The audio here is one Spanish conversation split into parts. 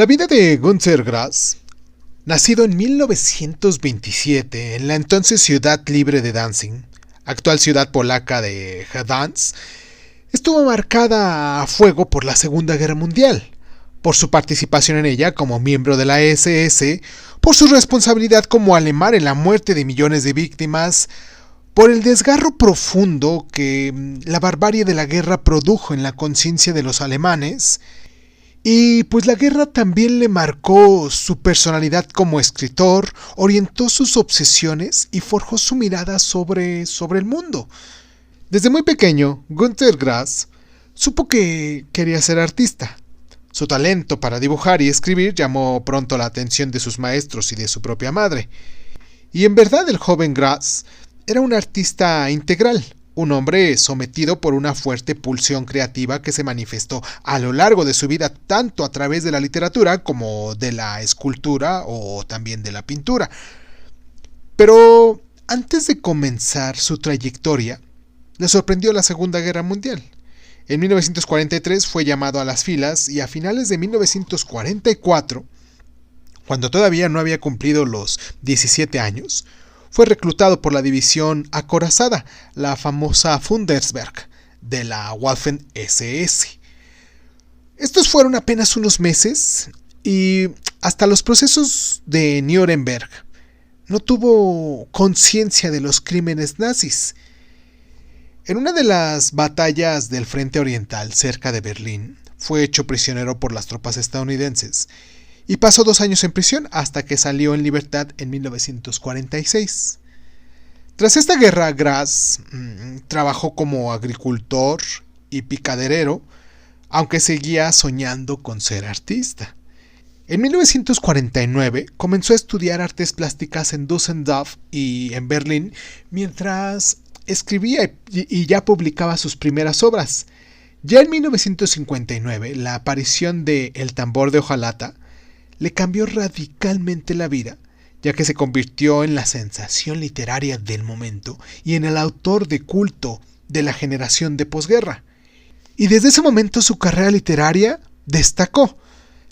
La vida de Günter Grass, nacido en 1927 en la entonces ciudad libre de Danzig, actual ciudad polaca de Gdansk, estuvo marcada a fuego por la Segunda Guerra Mundial, por su participación en ella como miembro de la SS, por su responsabilidad como alemán en la muerte de millones de víctimas, por el desgarro profundo que la barbarie de la guerra produjo en la conciencia de los alemanes. Y pues la guerra también le marcó su personalidad como escritor, orientó sus obsesiones y forjó su mirada sobre el mundo. Desde muy pequeño, Günter Grass supo que quería ser artista. Su talento para dibujar y escribir llamó pronto la atención de sus maestros y de su propia madre. Y en verdad el joven Grass era un artista integral. Un hombre sometido por una fuerte pulsión creativa que se manifestó a lo largo de su vida tanto a través de la literatura como de la escultura o también de la pintura. Pero antes de comenzar su trayectoria, le sorprendió la Segunda Guerra Mundial. En 1943 fue llamado a las filas y a finales de 1944, cuando todavía no había cumplido los 17 años, fue reclutado por la división acorazada, la famosa Fundersberg, de la Waffen-SS. Estos fueron apenas unos meses y hasta los procesos de Nuremberg no tuvo conciencia de los crímenes nazis. En una de las batallas del Frente Oriental cerca de Berlín, fue hecho prisionero por las tropas estadounidenses y pasó 2 años en prisión hasta que salió en libertad en 1946. Tras esta guerra, Grass trabajó como agricultor y picaderero, aunque seguía soñando con ser artista. En 1949 comenzó a estudiar artes plásticas en Düsseldorf y en Berlín, mientras escribía y ya publicaba sus primeras obras. Ya en 1959, la aparición de El tambor de hojalata le cambió radicalmente la vida, ya que se convirtió en la sensación literaria del momento y en el autor de culto de la generación de posguerra. Y desde ese momento su carrera literaria destacó.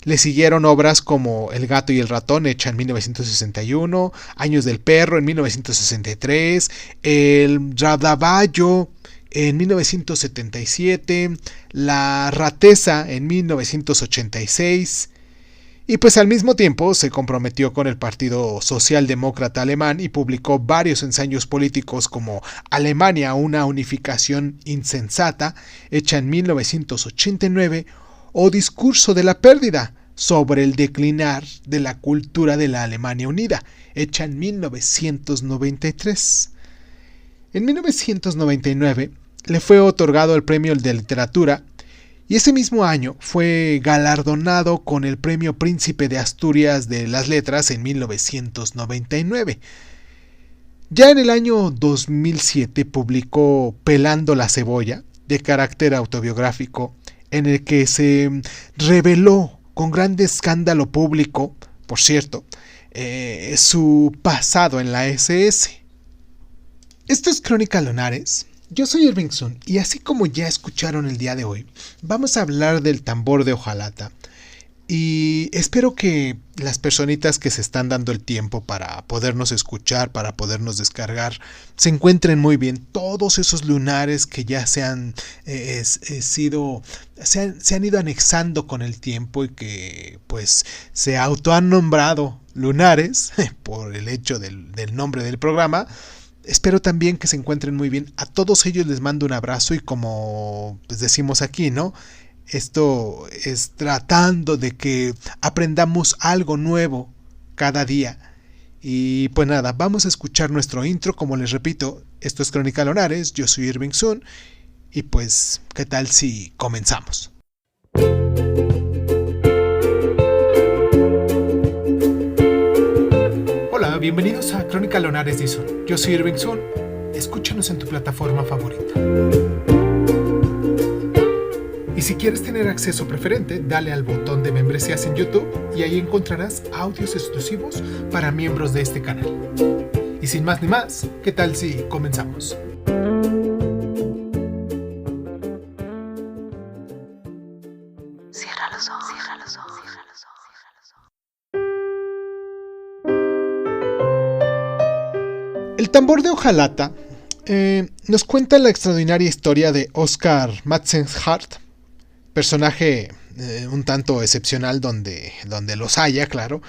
Le siguieron obras como El gato y el ratón, hecha en 1961, Años del perro en 1963, El Radaballo en 1977, La rateza en 1986. Y pues al mismo tiempo se comprometió con el Partido Socialdemócrata Alemán y publicó varios ensayos políticos como Alemania, una unificación insensata, hecha en 1989, o Discurso de la pérdida, sobre el declinar de la cultura de la Alemania unida, hecha en 1993. En 1999 le fue otorgado el Premio de Literatura y ese mismo año fue galardonado con el Premio Príncipe de Asturias de las Letras en 1999. Ya en el año 2007 publicó Pelando la cebolla, de carácter autobiográfico, en el que se reveló con gran escándalo público, por cierto, su pasado en la SS. Esto es Crónica Lonares. Yo soy Irving Sun y así como ya escucharon el día de hoy, vamos a hablar del tambor de hojalata. Y espero que las personitas que se están dando el tiempo para podernos escuchar, para podernos descargar, se encuentren muy bien. Todos esos lunares que ya se han ido anexando con el tiempo y que pues se han nombrado lunares por el hecho del nombre del programa. Espero también que se encuentren muy bien. A todos ellos les mando un abrazo y como pues decimos aquí, ¿no? Esto es tratando de que aprendamos algo nuevo cada día. Y pues nada, vamos a escuchar nuestro intro. Como les repito, esto es Crónica Lonares, yo soy Irving Sun. Y pues, ¿qué tal si comenzamos? Hola, bienvenidos a Crónica Lonares de Sun. Yo soy Irving Sun. Escúchanos en tu plataforma favorita. Y si quieres tener acceso preferente, dale al botón de membresías en YouTube y ahí encontrarás audios exclusivos para miembros de este canal. Y sin más ni más, ¿qué tal si comenzamos? Cierra los ojos, cierra los ojos, cierra los ojos. El tambor de hojalata nos cuenta la extraordinaria historia de Oscar Matzenhardt, personaje un tanto excepcional donde los haya, claro,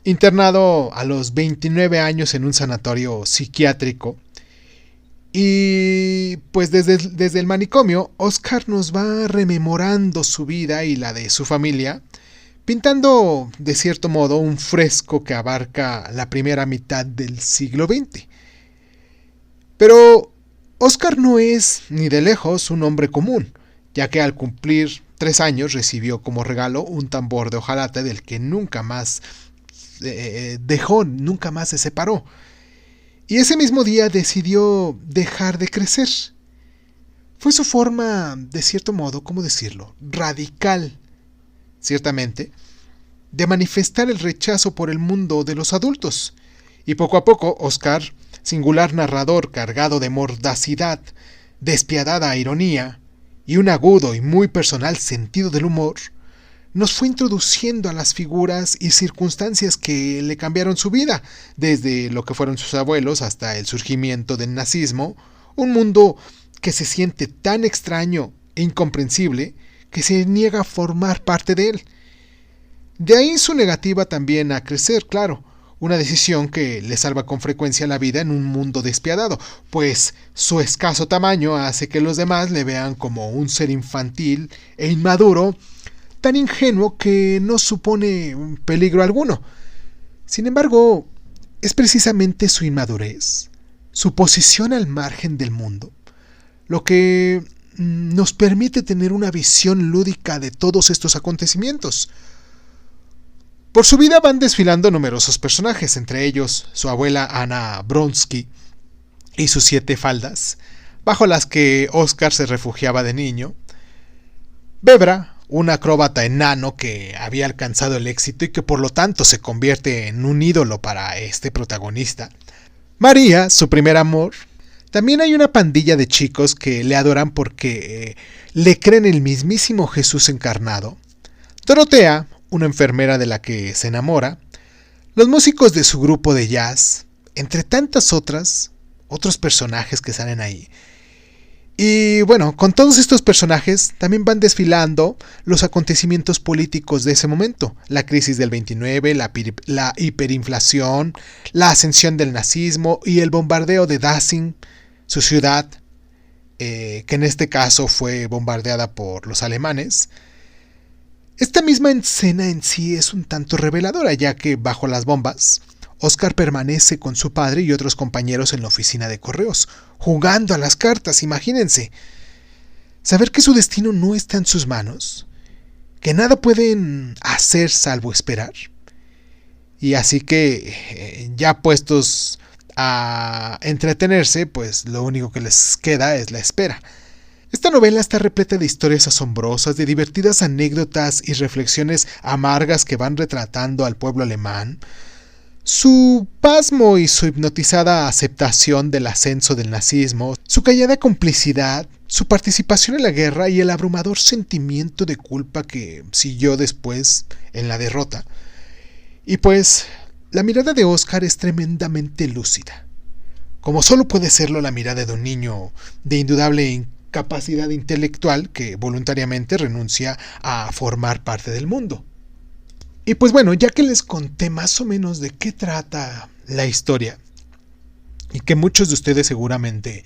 internado a los 29 años en un sanatorio psiquiátrico. Y pues desde el manicomio, Oscar nos va rememorando su vida y la de su familia, pintando de cierto modo un fresco que abarca la primera mitad del siglo XX. Pero Oscar no es ni de lejos un hombre común, ya que al cumplir 3 años recibió como regalo un tambor de hojalata del que nunca más nunca más se separó. Y ese mismo día decidió dejar de crecer. Fue su forma, de cierto modo, ¿cómo decirlo?, radical, ciertamente, de manifestar el rechazo por el mundo de los adultos. Y poco a poco, Oscar, singular narrador cargado de mordacidad, despiadada ironía y un agudo y muy personal sentido del humor, nos fue introduciendo a las figuras y circunstancias que le cambiaron su vida, desde lo que fueron sus abuelos hasta el surgimiento del nazismo, un mundo que se siente tan extraño e incomprensible que se niega a formar parte de él. De ahí su negativa también a crecer, claro, una decisión que le salva con frecuencia la vida en un mundo despiadado, pues su escaso tamaño hace que los demás le vean como un ser infantil e inmaduro, tan ingenuo que no supone peligro alguno. Sin embargo, es precisamente su inmadurez, su posición al margen del mundo, lo que nos permite tener una visión lúdica de todos estos acontecimientos. Por su vida van desfilando numerosos personajes, entre ellos su abuela Ana Bronsky y sus 7 faldas, bajo las que Oscar se refugiaba de niño, Bebra, un acróbata enano que había alcanzado el éxito y que por lo tanto se convierte en un ídolo para este protagonista, María, su primer amor. También hay una pandilla de chicos que le adoran porque le creen el mismísimo Jesús encarnado, Dorotea, una enfermera de la que se enamora, los músicos de su grupo de jazz, entre tantas otros personajes que salen ahí. Y bueno, con todos estos personajes también van desfilando los acontecimientos políticos de ese momento. La crisis del 29, la hiperinflación, la ascensión del nazismo y el bombardeo de Danzig, su ciudad, que en este caso fue bombardeada por los alemanes. Esta misma escena en sí es un tanto reveladora, ya que bajo las bombas, Oscar permanece con su padre y otros compañeros en la oficina de correos, jugando a las cartas, imagínense. Saber que su destino no está en sus manos, que nada pueden hacer salvo esperar. Y así que, ya puestos a entretenerse, pues lo único que les queda es la espera. Esta novela está repleta de historias asombrosas, de divertidas anécdotas y reflexiones amargas que van retratando al pueblo alemán, su pasmo y su hipnotizada aceptación del ascenso del nazismo, su callada complicidad, su participación en la guerra y el abrumador sentimiento de culpa que siguió después en la derrota. Y pues, la mirada de Oscar es tremendamente lúcida, como solo puede serlo la mirada de un niño de indudable capacidad intelectual que voluntariamente renuncia a formar parte del mundo. Y pues bueno, ya que les conté más o menos de qué trata la historia y que muchos de ustedes seguramente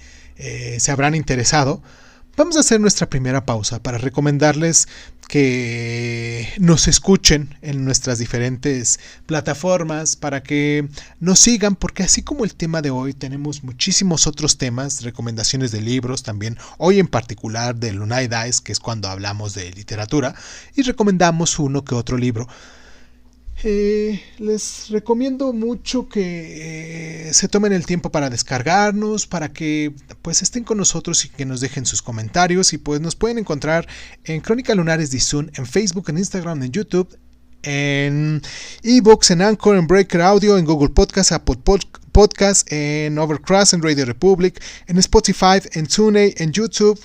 se habrán interesado, vamos a hacer nuestra primera pausa para recomendarles que nos escuchen en nuestras diferentes plataformas, para que nos sigan, porque así como el tema de hoy, tenemos muchísimos otros temas, recomendaciones de libros también, hoy en particular de Lunay Dice, que es cuando hablamos de literatura, y recomendamos uno que otro libro. Les recomiendo mucho que se tomen el tiempo para descargarnos, para que pues estén con nosotros y que nos dejen sus comentarios. Y pues nos pueden encontrar en Crónica Lunares de Zoom, en Facebook, en Instagram, en YouTube, en eBooks, en Anchor, en Breaker Audio, en Google Podcast, Apple Podcast, en Overcast, en Radio Republic, en Spotify, en TuneIn, en YouTube.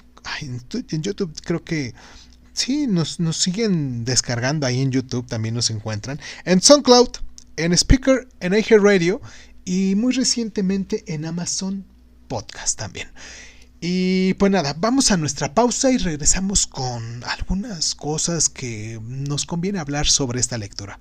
En YouTube creo que sí, nos siguen descargando ahí en YouTube, también nos encuentran. En SoundCloud, en Speaker, en iHeartRadio y muy recientemente en Amazon Podcast también. Y pues nada, vamos a nuestra pausa y regresamos con algunas cosas que nos conviene hablar sobre esta lectura.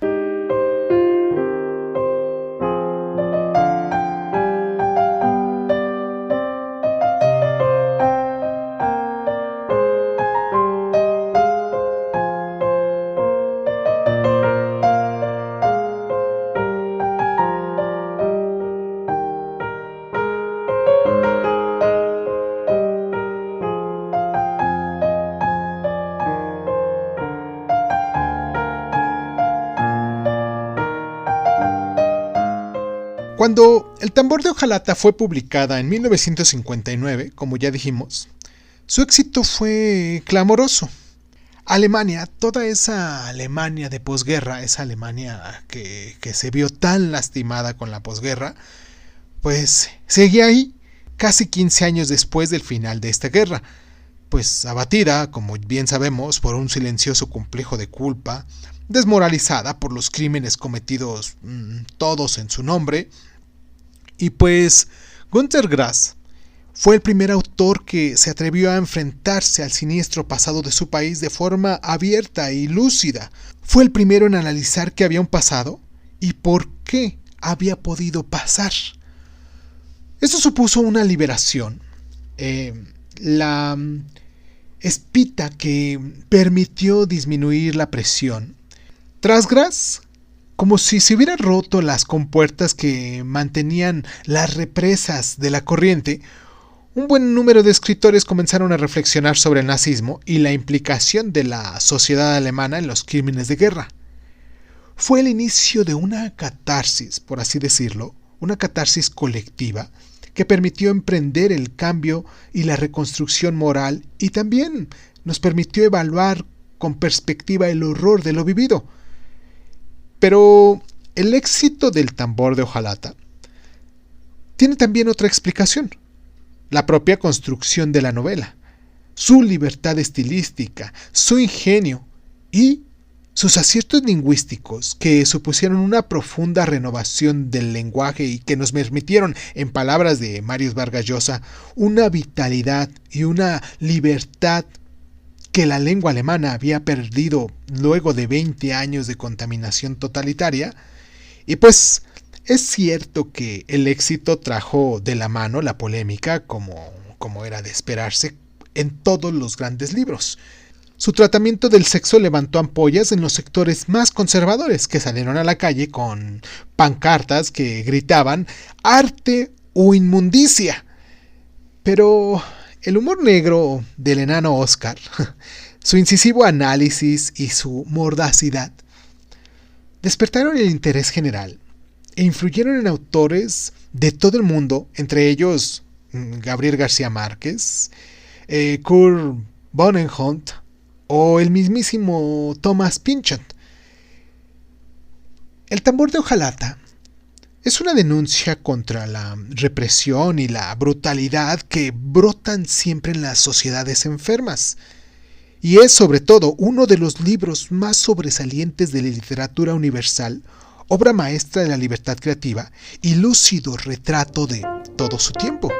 Cuando El tambor de hojalata fue publicada en 1959, como ya dijimos, su éxito fue clamoroso. Alemania, toda esa Alemania de posguerra, esa Alemania que se vio tan lastimada con la posguerra, pues seguía ahí, casi 15 años después del final de esta guerra, pues abatida, como bien sabemos, por un silencioso complejo de culpa, desmoralizada por los crímenes cometidos todos en su nombre. Y pues Günter Grass fue el primer autor que se atrevió a enfrentarse al siniestro pasado de su país de forma abierta y lúcida. Fue el primero en analizar que había un pasado y por qué había podido pasar. Esto supuso una liberación. La espita que permitió disminuir la presión. Tras Grass, como si se hubieran roto las compuertas que mantenían las represas de la corriente, un buen número de escritores comenzaron a reflexionar sobre el nazismo y la implicación de la sociedad alemana en los crímenes de guerra. Fue el inicio de una catarsis, por así decirlo, una catarsis colectiva que permitió emprender el cambio y la reconstrucción moral y también nos permitió evaluar con perspectiva el horror de lo vivido. Pero el éxito del tambor de hojalata tiene también otra explicación: la propia construcción de la novela, su libertad estilística, su ingenio y sus aciertos lingüísticos que supusieron una profunda renovación del lenguaje y que nos permitieron, en palabras de Marius Vargas Llosa, una vitalidad y una libertad que la lengua alemana había perdido luego de 20 años de contaminación totalitaria. Y pues es cierto que el éxito trajo de la mano la polémica, como era de esperarse en todos los grandes libros. Su tratamiento del sexo levantó ampollas en los sectores más conservadores, que salieron a la calle con pancartas que gritaban arte o inmundicia. Pero el humor negro del enano Oscar, su incisivo análisis y su mordacidad despertaron el interés general e influyeron en autores de todo el mundo, entre ellos Gabriel García Márquez, Kurt Vonnegut o el mismísimo Thomas Pynchon. El tambor de hojalata es una denuncia contra la represión y la brutalidad que brotan siempre en las sociedades enfermas. Y es sobre todo uno de los libros más sobresalientes de la literatura universal, obra maestra de la libertad creativa y lúcido retrato de todo su tiempo.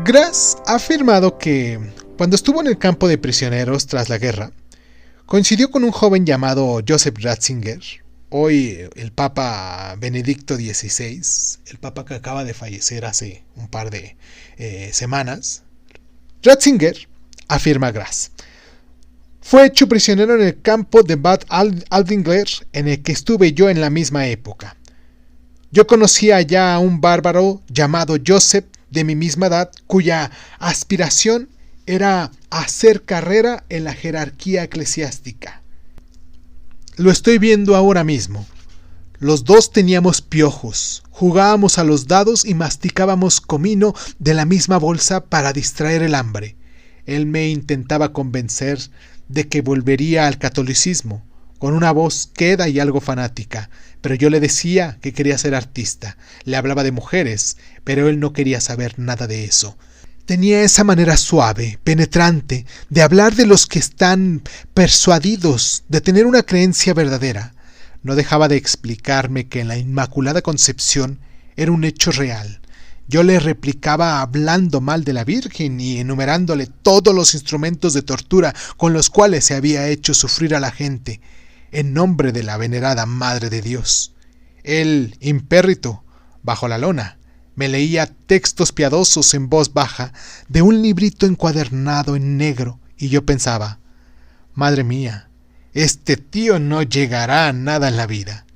Grass ha afirmado que, cuando estuvo en el campo de prisioneros tras la guerra, coincidió con un joven llamado Joseph Ratzinger, hoy el Papa Benedicto XVI, el Papa que acaba de fallecer hace un par de semanas. Ratzinger, afirma Grass, fue hecho prisionero en el campo de Bad Aldingler, en el que estuve yo en la misma época. Yo conocía ya a un bárbaro llamado Joseph, de mi misma edad, cuya aspiración era hacer carrera en la jerarquía eclesiástica. Lo estoy viendo ahora mismo. Los dos teníamos piojos, jugábamos a los dados y masticábamos comino de la misma bolsa para distraer el hambre. Él me intentaba convencer de que volvería al catolicismo, con una voz queda y algo fanática, pero yo le decía que quería ser artista. Le hablaba de mujeres, pero él no quería saber nada de eso. Tenía esa manera suave, penetrante, de hablar de los que están persuadidos, de tener una creencia verdadera. No dejaba de explicarme que la Inmaculada Concepción era un hecho real. Yo le replicaba hablando mal de la Virgen y enumerándole todos los instrumentos de tortura con los cuales se había hecho sufrir a la gente, en nombre de la venerada Madre de Dios. Él, impérrito, bajo la lona, me leía textos piadosos en voz baja de un librito encuadernado en negro, y yo pensaba, madre mía, este tío no llegará a nada en la vida.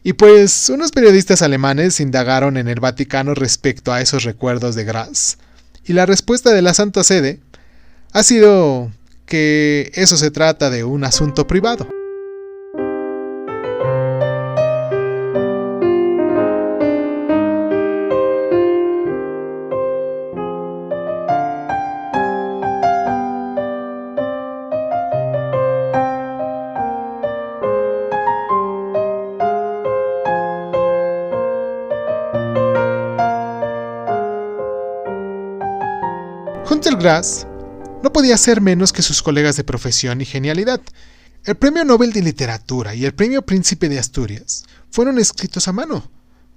Y pues unos periodistas alemanes indagaron en el Vaticano respecto a esos recuerdos de Grass, y la respuesta de la Santa Sede ha sido que eso se trata de un asunto privado. Günter Grass no podía ser menos que sus colegas de profesión y genialidad. El Premio Nobel de Literatura y el Premio Príncipe de Asturias fueron escritos a mano,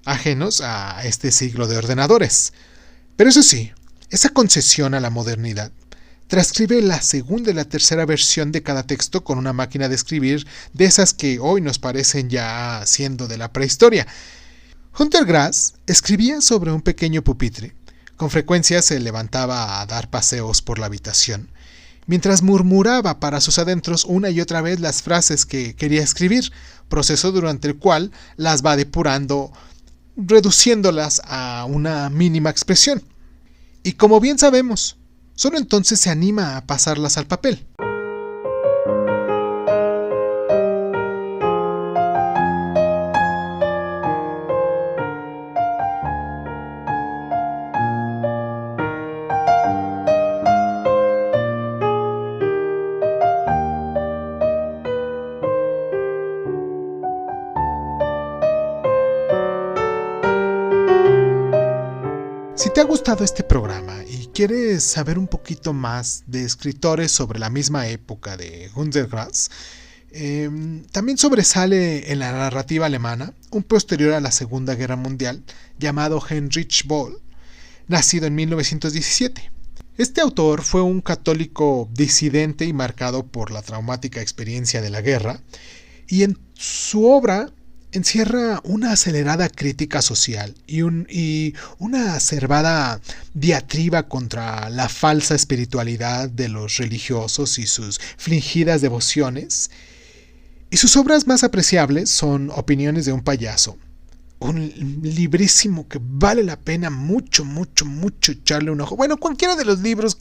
ajenos a este siglo de ordenadores. Pero eso sí, esa concesión a la modernidad transcribe la segunda y la tercera versión de cada texto con una máquina de escribir de esas que hoy nos parecen ya siendo de la prehistoria. Günter Grass escribía sobre un pequeño pupitre. Con frecuencia se levantaba a dar paseos por la habitación, mientras murmuraba para sus adentros una y otra vez las frases que quería escribir, proceso durante el cual las va depurando, reduciéndolas a una mínima expresión. Y como bien sabemos, solo entonces se anima a pasarlas al papel. Si te ha gustado este programa y quieres saber un poquito más de escritores sobre la misma época de Günter Grass, también sobresale en la narrativa alemana un posterior a la Segunda Guerra Mundial llamado Heinrich Böll, nacido en 1917. Este autor fue un católico disidente y marcado por la traumática experiencia de la guerra, y en su obra encierra una acelerada crítica social y una acerba diatriba contra la falsa espiritualidad de los religiosos y sus fingidas devociones. Y sus obras más apreciables son Opiniones de un payaso, un librísimo que vale la pena mucho echarle un ojo. Bueno, cualquiera de los libros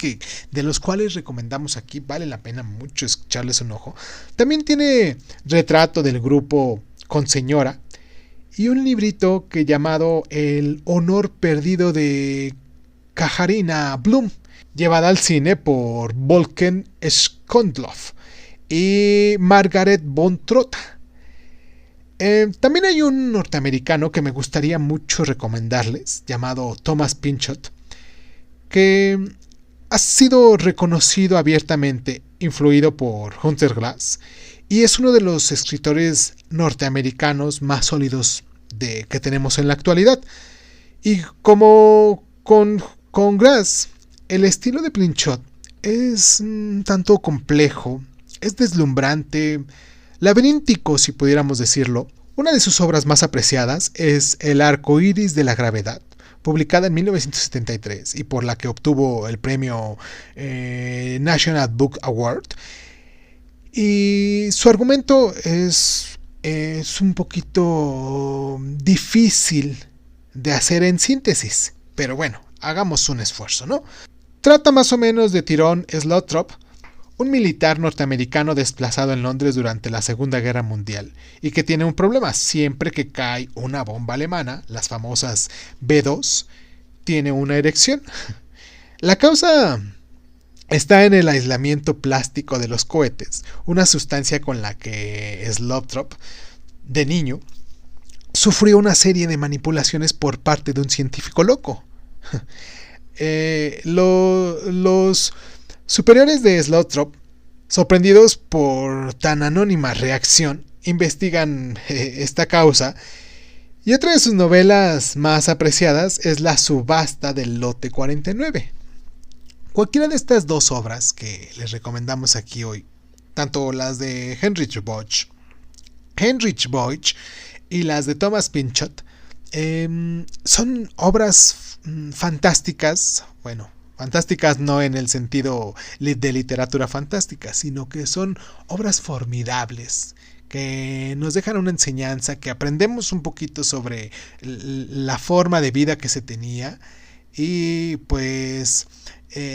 de los cuales recomendamos aquí vale la pena mucho echarles un ojo. También tiene Retrato del grupo con señora, y un librito llamado El honor perdido de Katarina Blum, llevada al cine por Volker Schondorf y Margaret von Trotta. También hay un norteamericano que me gustaría mucho recomendarles, llamado Thomas Pynchot, que ha sido reconocido abiertamente, influido por Günter Grass, y es uno de los escritores norteamericanos más sólidos que tenemos en la actualidad. Y como con Grass, el estilo de Pynchot es un tanto complejo, es deslumbrante, laberíntico si pudiéramos decirlo. Una de sus obras más apreciadas es El arco iris de la gravedad, publicada en 1973 y por la que obtuvo el premio National Book Award. Y su argumento es un poquito difícil de hacer en síntesis, pero bueno, hagamos un esfuerzo, ¿no? Trata más o menos de Tyrone Slothrop, un militar norteamericano desplazado en Londres durante la Segunda Guerra Mundial y que tiene un problema. Siempre que cae una bomba alemana, las famosas B2, tiene una erección. La causa está en el aislamiento plástico de los cohetes, una sustancia con la que Slotrop, de niño, sufrió una serie de manipulaciones por parte de un científico loco. Los superiores de Slotrop, sorprendidos por tan anónima reacción, investigan esta causa, y otra de sus novelas más apreciadas es La subasta del lote 49. Cualquiera de estas dos obras que les recomendamos aquí hoy, tanto las de Heinrich Boych y las de Thomas Pynchot, son obras fantásticas. Bueno, fantásticas no en el sentido de literatura fantástica, sino que son obras formidables que nos dejan una enseñanza, que aprendemos un poquito sobre la forma de vida que se tenía, y pues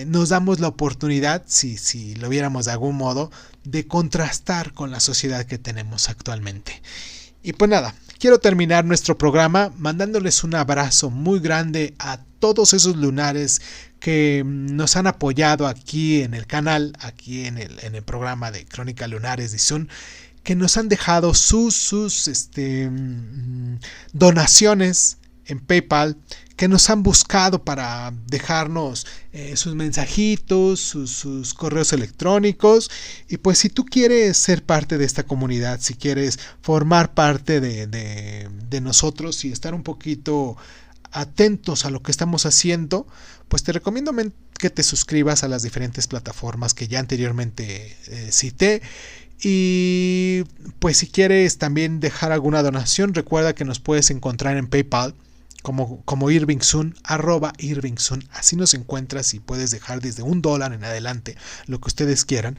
nos damos la oportunidad, si lo viéramos de algún modo, de contrastar con la sociedad que tenemos actualmente. Y pues nada, quiero terminar nuestro programa mandándoles un abrazo muy grande a todos esos lunares que nos han apoyado aquí en el canal, aquí en el programa de Crónica Lunares de Zoom, que nos han dejado sus donaciones en PayPal, que nos han buscado para dejarnos sus mensajitos, sus correos electrónicos. Y pues si tú quieres ser parte de esta comunidad, si quieres formar parte de nosotros y estar un poquito atentos a lo que estamos haciendo, pues te recomiendo que te suscribas a las diferentes plataformas que ya anteriormente cité. Y pues si quieres también dejar alguna donación, recuerda que nos puedes encontrar en PayPal como Irvingsun, @Irvingsun. Así nos encuentras y puedes dejar desde $1 en adelante, lo que ustedes quieran.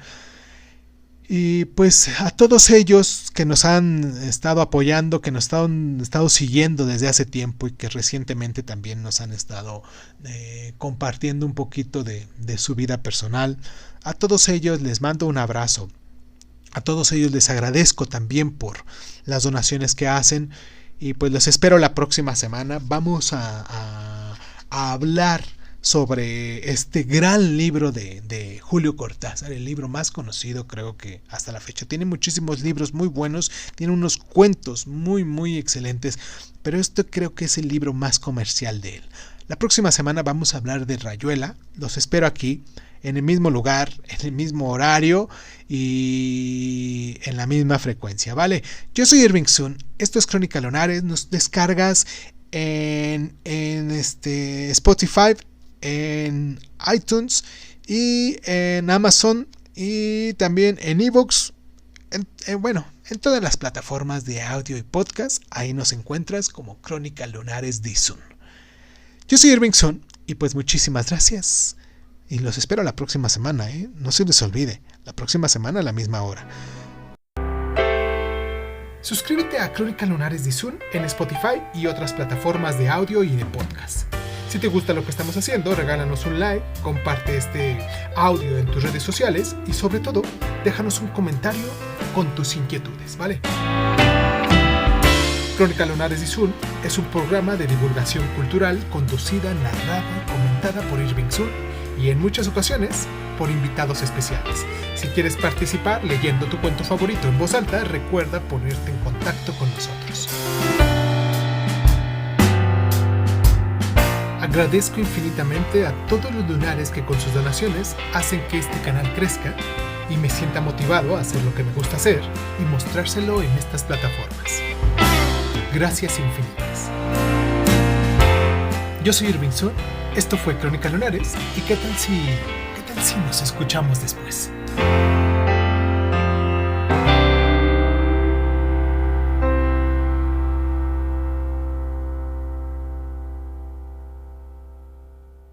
Y pues a todos ellos que nos han estado apoyando, que nos han estado siguiendo desde hace tiempo y que recientemente también nos han estado compartiendo un poquito de su vida personal, a todos ellos les mando un abrazo. A todos ellos les agradezco también por las donaciones que hacen, y pues los espero la próxima semana. Vamos a hablar sobre este gran libro de Julio Cortázar, el libro más conocido creo que hasta la fecha. Tiene muchísimos libros muy buenos, tiene unos cuentos muy muy excelentes, pero este creo que es el libro más comercial de él. La próxima semana vamos a hablar de Rayuela. Los espero aquí, en el mismo lugar, en el mismo horario y en la misma frecuencia, ¿vale? Yo soy Irvingsun, esto es Crónica Lunares. Nos descargas en Spotify, en iTunes y en Amazon, y también en iVoox, en todas las plataformas de audio y podcast. Ahí nos encuentras como Crónica Lunares de Zoom. Yo soy Irvingsun y pues muchísimas gracias. Y los espero la próxima semana, No se les olvide, la próxima semana a la misma hora. Suscríbete a Crónica Lunares de Zoom en Spotify y otras plataformas de audio y de podcast. Si te gusta lo que estamos haciendo, regálanos un like, comparte este audio en tus redes sociales y sobre todo, déjanos un comentario con tus inquietudes, ¿vale? Crónica Lunares de Zoom es un programa de divulgación cultural conducida, narrada y comentada por Irvingsun, y en muchas ocasiones por invitados especiales. Si quieres participar leyendo tu cuento favorito en voz alta, recuerda ponerte en contacto con nosotros. Agradezco infinitamente a todos los lunares que con sus donaciones hacen que este canal crezca y me sienta motivado a hacer lo que me gusta hacer y mostrárselo en estas plataformas. Gracias infinitas. Yo soy Irvingsun, esto fue Crónica Lunares, y ¿qué tal si nos escuchamos después?